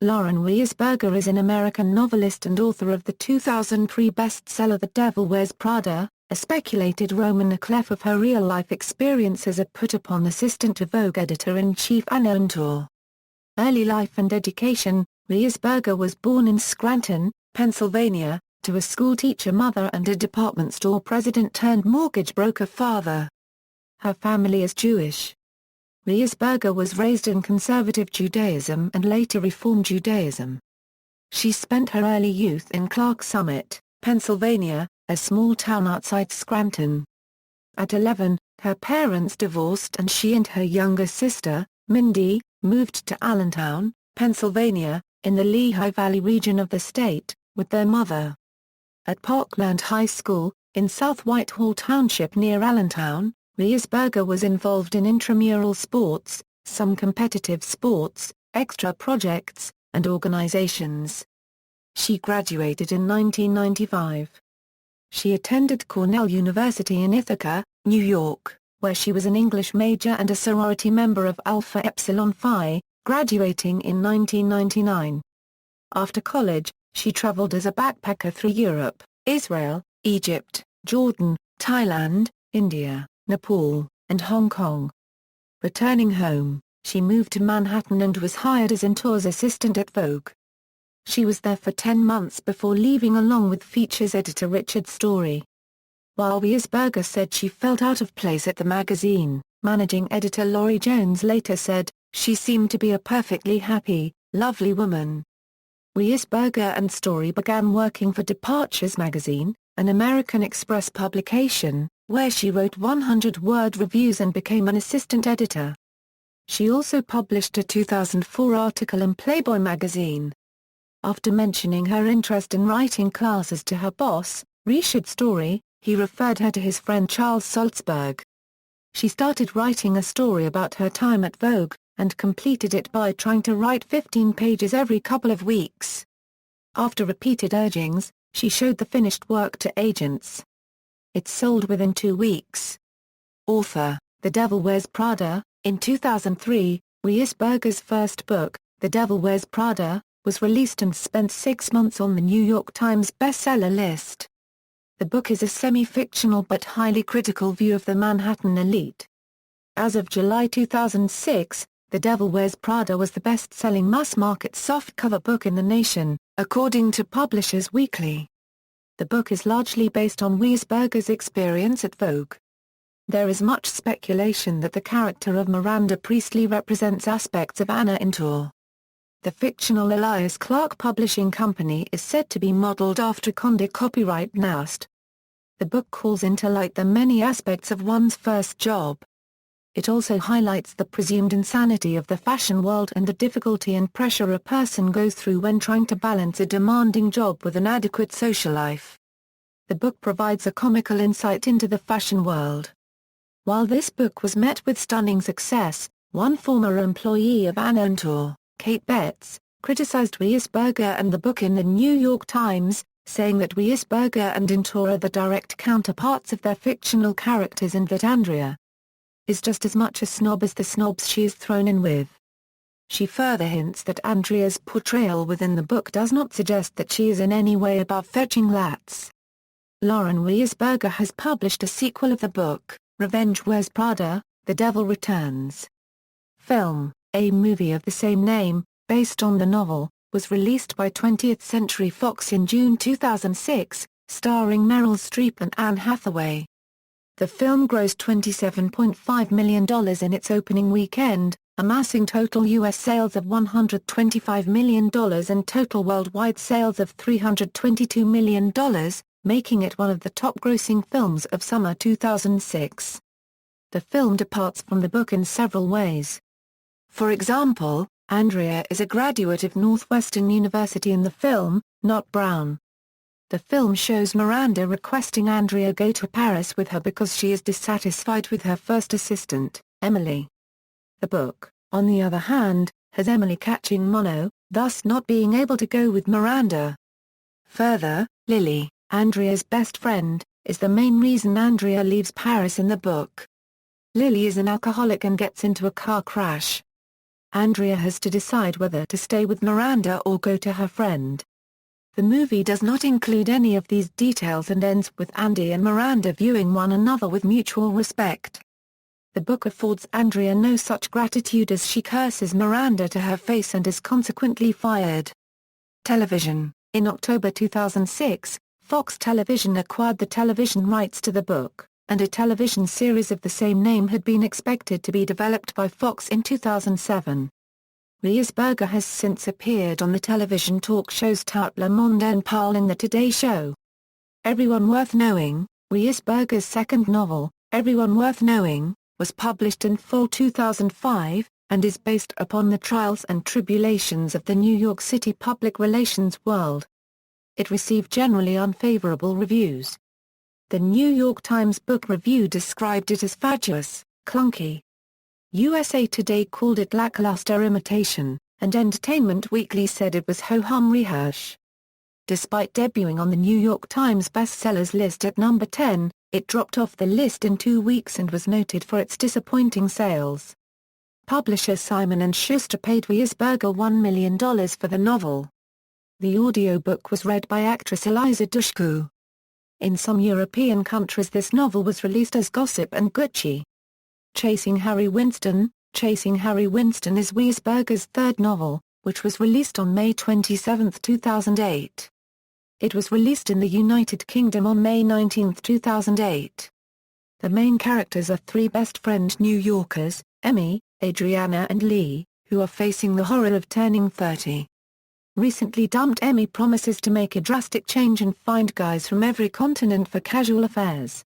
Lauren Weisberger is an American novelist and author of the 2003 bestseller The Devil Wears Prada, a speculated roman à clef of her real-life experience as a put-upon assistant to Vogue editor-in-chief Anna Wintour. Early life and education. Weisberger was born in Scranton, Pennsylvania, to a schoolteacher mother and a department store president-turned-mortgage broker father. Her family is Jewish. Weisberger was raised in conservative Judaism and later Reform Judaism. She spent her early youth in Clark Summit, Pennsylvania, a small town outside Scranton. At 11, her parents divorced and she and her younger sister, Mindy, moved to Allentown, Pennsylvania, in the Lehigh Valley region of the state, with their mother. At Parkland High School, in South Whitehall Township near Allentown, Weisberger was involved in intramural sports, some competitive sports, extra projects, and organizations. She graduated in 1995. She attended Cornell University in Ithaca, New York, where she was an English major and a sorority member of Alpha Epsilon Phi, graduating in 1999. After college, she traveled as a backpacker through Europe, Israel, Egypt, Jordan, Thailand, India, Nepal, and Hong Kong. Returning home, she moved to Manhattan and was hired as Wintour's assistant at Vogue. She was there for 10 months before leaving along with features editor Richard Story. While Weisberger said she felt out of place at the magazine, managing editor Laurie Jones later said, "She seemed to be a perfectly happy, lovely woman." Weisberger and Story began working for Departures magazine, an American Express publication, where she wrote 100-word reviews and became an assistant editor. She also published a 2004 article in Playboy magazine. After mentioning her interest in writing classes to her boss, Richard Story, he referred her to his friend Charles Salzberg. She started writing a story about her time at Vogue, and completed it by trying to write 15 pages every couple of weeks. After repeated urgings, she showed the finished work to agents. It sold within 2 weeks. Author, The Devil Wears Prada. In 2003, Weisberger's first book, The Devil Wears Prada, was released and spent 6 months on the New York Times bestseller list. The book is a semi-fictional but highly critical view of the Manhattan elite. As of July 2006, The Devil Wears Prada was the best-selling mass-market softcover book in the nation, according to Publishers Weekly. The book is largely based on Weisberger's experience at Vogue. There is much speculation that the character of Miranda Priestley represents aspects of Anna Wintour. The fictional Elias Clark Publishing Company is said to be modeled after Condé copyright Nast. The book calls into light the many aspects of one's first job. It also highlights the presumed insanity of the fashion world and the difficulty and pressure a person goes through when trying to balance a demanding job with an adequate social life. The book provides a comical insight into the fashion world. While this book was met with stunning success, one former employee of Anna Wintour, Kate Betts, criticized Weisberger and the book in the New York Times, saying that Weisberger and Wintour are the direct counterparts of their fictional characters and that Andrea is just as much a snob as the snobs she is thrown in with. She further hints that Andrea's portrayal within the book does not suggest that she is in any way above fetching lats. Lauren Weisberger has published a sequel of the book, Revenge Wears Prada, The Devil Returns. Film, a movie of the same name, based on the novel, was released by 20th Century Fox in June 2006, starring Meryl Streep and Anne Hathaway. The film grossed $27.5 million in its opening weekend, amassing total U.S. sales of $125 million and total worldwide sales of $322 million, making it one of the top-grossing films of summer 2006. The film departs from the book in several ways. For example, Andrea is a graduate of Northwestern University in the film, not Brown. The film shows Miranda requesting Andrea go to Paris with her because she is dissatisfied with her first assistant, Emily. The book, on the other hand, has Emily catching mono, thus not being able to go with Miranda. Further, Lily, Andrea's best friend, is the main reason Andrea leaves Paris in the book. Lily is an alcoholic and gets into a car crash. Andrea has to decide whether to stay with Miranda or go to her friend. The movie does not include any of these details and ends with Andy and Miranda viewing one another with mutual respect. The book affords Andrea no such gratitude as she curses Miranda to her face and is consequently fired. Television. In October 2006, Fox Television acquired the television rights to the book, and a television series of the same name had been expected to be developed by Fox in 2007. Weisberger has since appeared on the television talk shows Tout le monde en parle and The Today Show. Everyone Worth Knowing, Weisberger's second novel, Everyone Worth Knowing, was published in fall 2005, and is based upon the trials and tribulations of the New York City public relations world. It received generally unfavorable reviews. The New York Times Book Review described it as fatuous, clunky. USA Today called it lackluster imitation, and Entertainment Weekly said it was ho-hum rehash. Despite debuting on the New York Times bestsellers list at number 10, it dropped off the list in 2 weeks and was noted for its disappointing sales. Publisher Simon & Schuster paid Weisberger $1 million for the novel. The audiobook was read by actress Eliza Dushku. In some European countries this novel was released as Gossip and Gucci. Chasing Harry Winston. Chasing Harry Winston is Weisberger's third novel, which was released on May 27, 2008. It was released in the United Kingdom on May 19, 2008. The main characters are three best-friend New Yorkers, Emmy, Adriana and Lee, who are facing the horror of turning 30. Recently dumped Emmy promises to make a drastic change and find guys from every continent for casual affairs.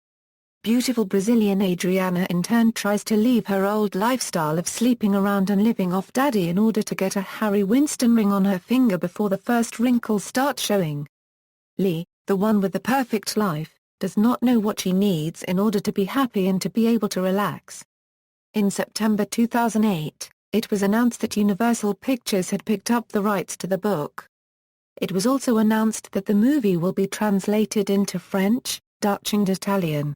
Beautiful Brazilian Adriana in turn tries to leave her old lifestyle of sleeping around and living off daddy in order to get a Harry Winston ring on her finger before the first wrinkles start showing. Lee, the one with the perfect life, does not know what she needs in order to be happy and to be able to relax. In September 2008, it was announced that Universal Pictures had picked up the rights to the book. It was also announced that the movie will be translated into French, Dutch and Italian.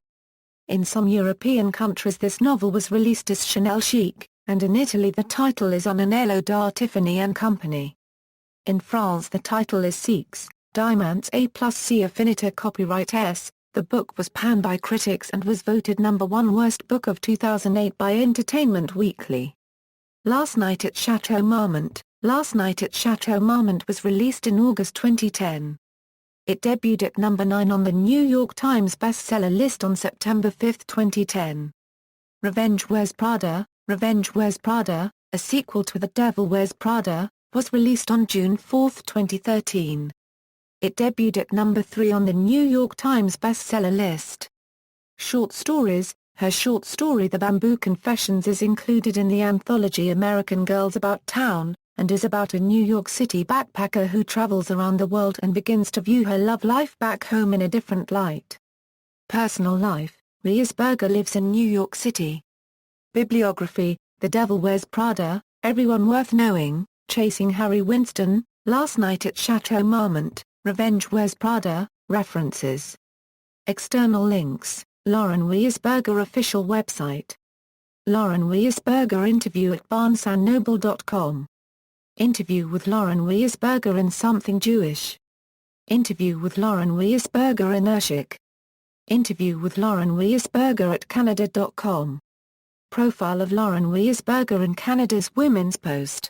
In some European countries this novel was released as Chanel Chic, and in Italy the title is Anello da Tiffany and Company. In France the title is Six, Diamants A+C Affinita Copyright S. The book was panned by critics and was voted number 1 worst book of 2008 by Entertainment Weekly. Last Night at Chateau Marmont. Last Night at Chateau Marmont was released in August 2010. It debuted at number 9 on the New York Times bestseller list on September 5, 2010. Revenge Wears Prada. Revenge Wears Prada, a sequel to The Devil Wears Prada, was released on June 4, 2013. It debuted at number 3 on the New York Times bestseller list. Short stories. Her short story The Bamboo Confessions is included in the anthology American Girls About Town, and is about a New York City backpacker who travels around the world and begins to view her love life back home in a different light. Personal life. Weisberger lives in New York City. Bibliography. The Devil Wears Prada, Everyone Worth Knowing, Chasing Harry Winston, Last Night at Chateau Marmont, Revenge Wears Prada. References. External links. Lauren Weisberger official website. Lauren Weisberger interview at barnesandnoble.com. Interview with Lauren Weisberger in Something Jewish. Interview with Lauren Weisberger in Urshik. Interview with Lauren Weisberger at Canada.com. Profile of Lauren Weisberger in Canada's Women's Post.